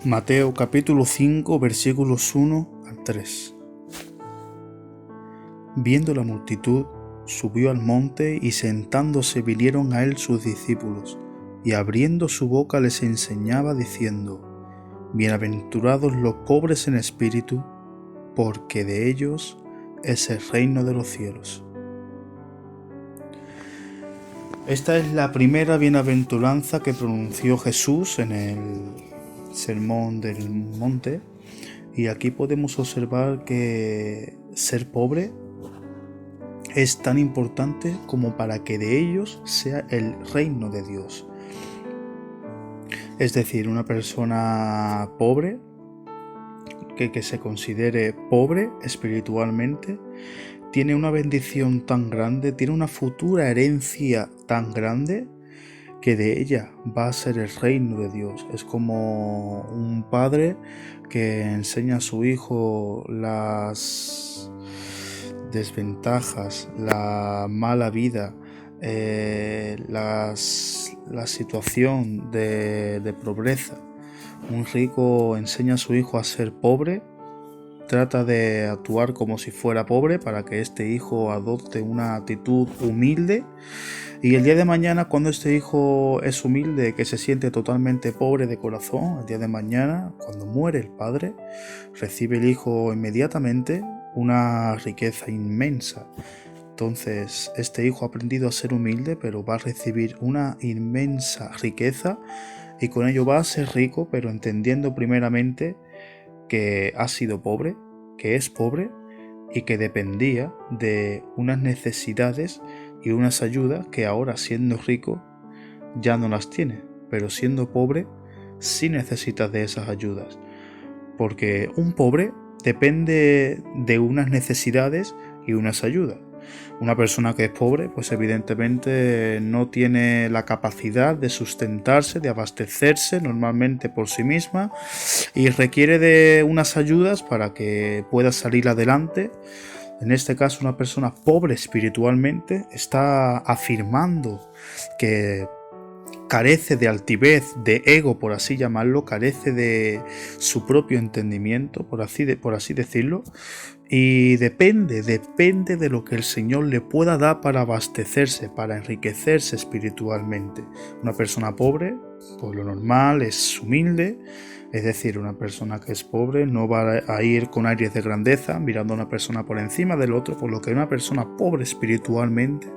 Mateo capítulo 5 versículos 1 al 3. Viendo la multitud, subió al monte y sentándose vinieron a él sus discípulos, y abriendo su boca les enseñaba diciendo: Bienaventurados los pobres en espíritu, porque de ellos es el reino de los cielos. Esta es la primera bienaventuranza que pronunció Jesús en el Sermón del Monte, y aquí podemos observar que ser pobre es tan importante como para que de ellos sea el reino de Dios. Es decir, una persona pobre, que se considere pobre espiritualmente, tiene una bendición tan grande, tiene una futura herencia tan grande, que de ella va a ser el reino de Dios. Es como un padre que enseña a su hijo las desventajas, la mala vida, la situación de pobreza. Un rico enseña a su hijo a ser pobre, trata de actuar como si fuera pobre para que este hijo adopte una actitud humilde, y el día de mañana, cuando este hijo es humilde, que se siente totalmente pobre de corazón, el día de mañana, cuando muere el padre, recibe el hijo inmediatamente una riqueza inmensa. Entonces, este hijo ha aprendido a ser humilde, pero va a recibir una inmensa riqueza, y con ello va a ser rico, pero entendiendo primeramente que ha sido pobre, que es pobre, y que dependía de unas necesidades y unas ayudas que ahora, siendo rico, ya no las tiene, pero siendo pobre sí necesita de esas ayudas, porque un pobre depende de unas necesidades y unas ayudas. Una persona que es pobre, pues evidentemente no tiene la capacidad de sustentarse, de abastecerse normalmente por sí misma, y requiere de unas ayudas para que pueda salir adelante. En este caso, una persona pobre espiritualmente está afirmando que carece de altivez, de ego, por así llamarlo, carece de su propio entendimiento, por así decirlo, y depende de lo que el Señor le pueda dar para abastecerse, para enriquecerse espiritualmente. Una persona pobre, por lo normal, es humilde. Es decir, una persona que es pobre no va a ir con aires de grandeza, mirando a una persona por encima del otro, por lo que una persona pobre espiritualmente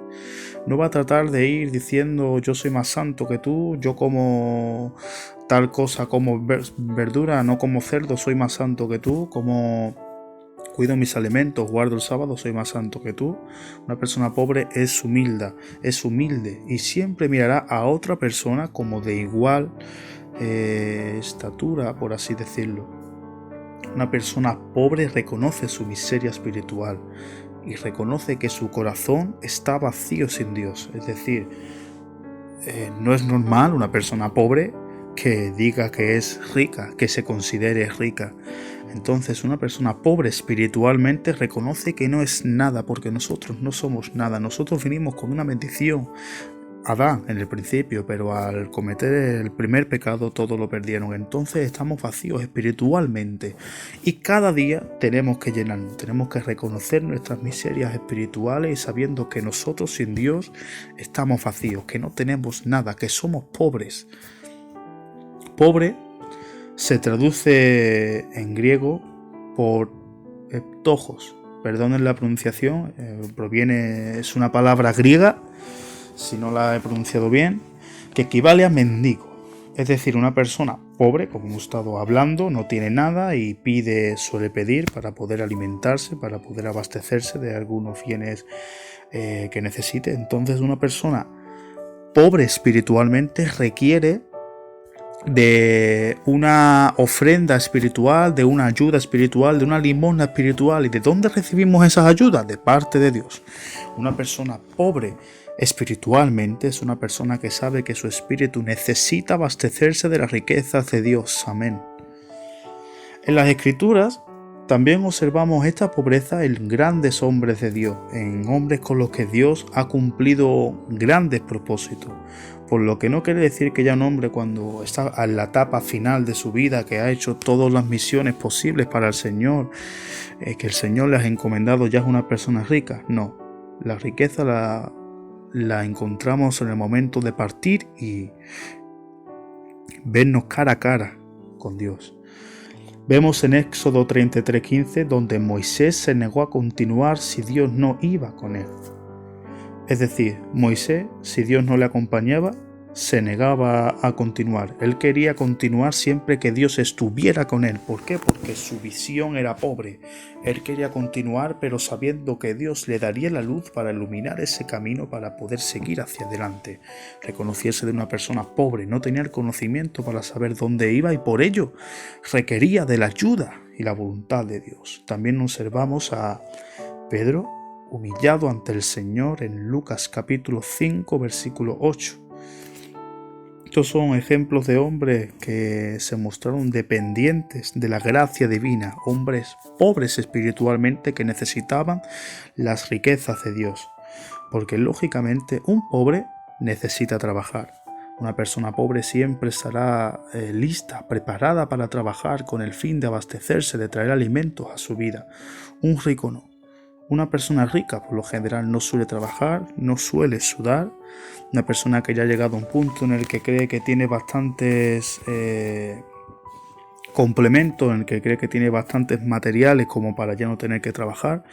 no va a tratar de ir diciendo: yo soy más santo que tú, yo como tal cosa, como verdura, no como cerdo, soy más santo que tú, como cuido mis alimentos, guardo el sábado, soy más santo que tú. Una persona pobre es humilde y siempre mirará a otra persona como de igual estatura, por así decirlo. Una persona pobre reconoce su miseria espiritual y reconoce que su corazón está vacío sin Dios. Es decir, no es normal una persona pobre que diga que es rica, que se considere rica. Entonces, una persona pobre espiritualmente reconoce que no es nada, porque nosotros no somos nada. Nosotros vinimos con una bendición. Adán en el principio, pero al cometer el primer pecado todo lo perdieron. Entonces estamos vacíos espiritualmente, y cada día tenemos que llenarnos, tenemos que reconocer nuestras miserias espirituales, y sabiendo que nosotros sin Dios estamos vacíos, que no tenemos nada, que somos pobres. Pobre se traduce en griego por ptojos, perdonen la pronunciación, es una palabra griega, si no la he pronunciado bien, que equivale a mendigo. Es decir, una persona pobre, como hemos estado hablando, no tiene nada y suele pedir para poder alimentarse, para poder abastecerse de algunos bienes que necesite. Entonces, una persona pobre espiritualmente requiere de una ofrenda espiritual, de una ayuda espiritual, de una limosna espiritual. ¿Y de dónde recibimos esas ayudas? De parte de Dios. Una persona pobre espiritualmente es una persona que sabe que su espíritu necesita abastecerse de las riquezas de Dios. Amén. En las Escrituras También observamos esta pobreza en grandes hombres de Dios, en hombres con los que Dios ha cumplido grandes propósitos. Por lo que no quiere decir que ya un hombre, cuando está en la etapa final de su vida, que ha hecho todas las misiones posibles para el Señor, que el Señor le ha encomendado, ya es una persona rica. No, la riqueza la encontramos en el momento de partir y vernos cara a cara con Dios. Vemos en Éxodo 33:15 donde Moisés se negó a continuar si Dios no iba con él. Es decir, Moisés, si Dios no le acompañaba, se negaba a continuar. Él quería continuar siempre que Dios estuviera con él. ¿Por qué? Porque su visión era pobre. Él quería continuar, pero sabiendo que Dios le daría la luz para iluminar ese camino para poder seguir hacia adelante. Reconociese de una persona pobre, no tenía el conocimiento para saber dónde iba y por ello requería de la ayuda y la voluntad de Dios. También observamos a Pedro humillado ante el Señor en Lucas capítulo 5 versículo 8. Estos son ejemplos de hombres que se mostraron dependientes de la gracia divina, hombres pobres espiritualmente que necesitaban las riquezas de Dios, porque lógicamente un pobre necesita trabajar. Una persona pobre siempre estará lista, preparada para trabajar con el fin de abastecerse, de traer alimentos a su vida. Un rico no. Una persona rica por lo general no suele trabajar, no suele sudar. Una persona que ya ha llegado a un punto en el que cree que tiene bastantes complementos, en el que cree que tiene bastantes materiales como para ya no tener que trabajar,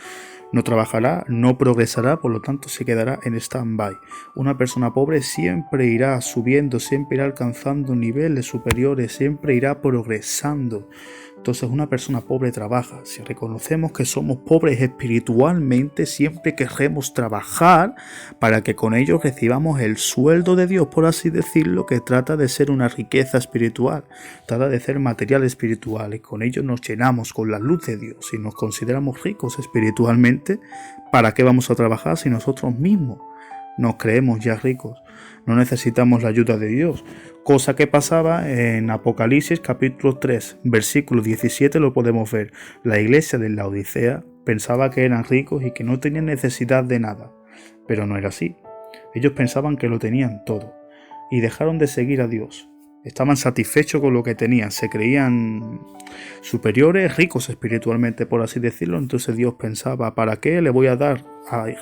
no trabajará, no progresará, por lo tanto se quedará en stand-by. Una persona pobre siempre irá subiendo, siempre irá alcanzando niveles superiores, siempre irá progresando. Entonces una persona pobre trabaja. Si reconocemos que somos pobres espiritualmente, siempre queremos trabajar para que con ello recibamos el sueldo de Dios, por así decirlo, que trata de ser una riqueza espiritual, trata de ser material espiritual, y con ello nos llenamos con la luz de Dios y nos consideramos ricos espiritualmente. ¿Para qué vamos a trabajar si nosotros mismos nos creemos ya ricos? No necesitamos la ayuda de Dios. Cosa que pasaba en Apocalipsis capítulo 3, versículo 17, lo podemos ver. La iglesia de la Odisea pensaba que eran ricos y que no tenían necesidad de nada. Pero no era así. Ellos pensaban que lo tenían todo y dejaron de seguir a Dios. Estaban satisfechos con lo que tenían, se creían superiores, ricos espiritualmente, por así decirlo. Entonces Dios pensaba, ¿para qué le voy a dar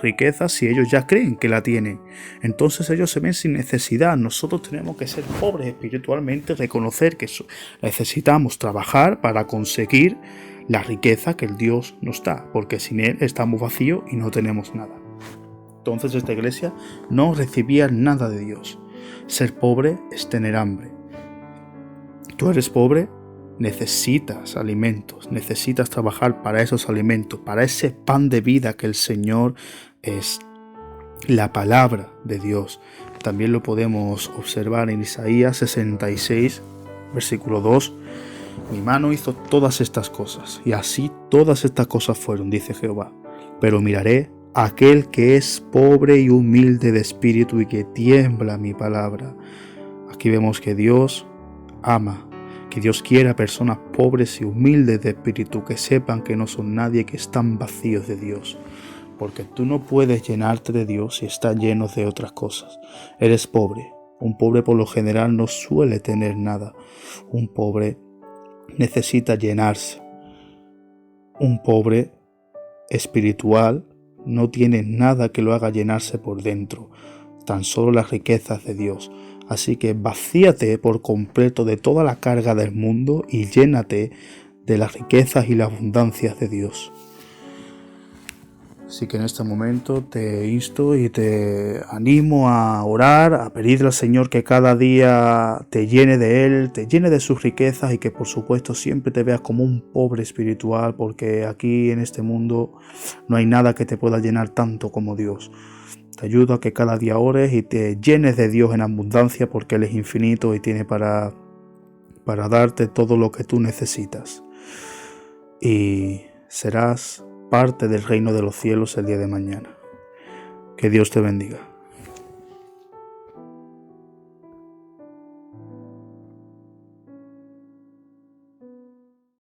riqueza si ellos ya creen que la tienen? Entonces ellos se ven sin necesidad. Nosotros tenemos que ser pobres espiritualmente, reconocer que necesitamos trabajar para conseguir la riqueza que el Dios nos da, porque sin Él estamos vacíos y no tenemos nada. Entonces esta iglesia no recibía nada de Dios. Ser pobre es tener hambre. Tú eres pobre, necesitas alimentos, necesitas trabajar para esos alimentos, para ese pan de vida que el Señor es, la palabra de Dios. También lo podemos observar en Isaías 66, versículo 2. Mi mano hizo todas estas cosas, y así todas estas cosas fueron, dice Jehová. Pero miraré a aquel que es pobre y humilde de espíritu y que tiembla mi palabra. Aquí vemos que Dios ama, que Dios quiere a personas pobres y humildes de espíritu, que sepan que no son nadie, que están vacíos de Dios. Porque tú no puedes llenarte de Dios si estás lleno de otras cosas. Eres pobre. Un pobre por lo general no suele tener nada. Un pobre necesita llenarse. Un pobre espiritual no tiene nada que lo haga llenarse por dentro, tan solo las riquezas de Dios. Así que vacíate por completo de toda la carga del mundo y llénate de las riquezas y las abundancias de Dios. Así que en este momento te insto y te animo a orar, a pedirle al Señor que cada día te llene de Él, te llene de sus riquezas y que por supuesto siempre te veas como un pobre espiritual, porque aquí en este mundo no hay nada que te pueda llenar tanto como Dios. Te ayudo a que cada día ores y te llenes de Dios en abundancia, porque Él es infinito y tiene para darte todo lo que tú necesitas. Y serás parte del reino de los cielos el día de mañana. Que Dios te bendiga.